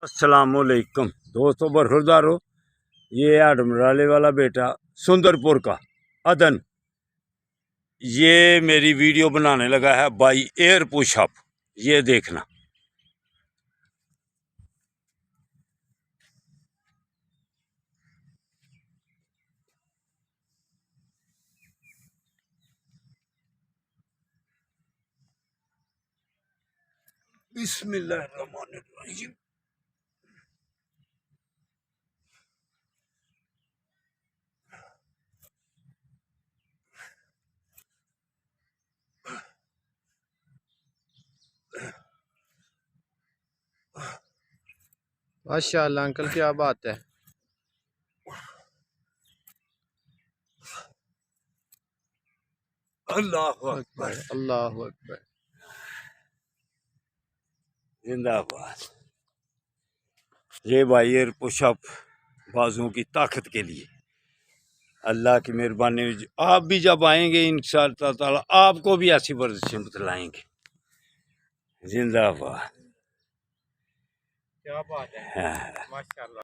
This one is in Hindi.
अस्सलामुअलैकुम दोस्तों, बरखुरदारो। ये आडमराले वाला बेटा सुंदरपुर का अदन, ये मेरी वीडियो बनाने लगा है बाई एयर पुशअप। ये देखना। बिस्मिल्लाहिर्रहमानिर्रहीम। माशाअल्लाह अंकल, क्या बात है। अल्लाहु अकबर, अल्लाह अकबर। जिंदाबाद। ये भाई एयर पुशअप बाजुओं की ताकत के लिए। अल्लाह की मेहरबानी, आप भी जब आएंगे इंशाअल्लाह ताला आपको भी ऐसी वर्जिशें बतलाएंगे। जिंदाबाद। क्या बात है। हाँ। माशाअल्लाह।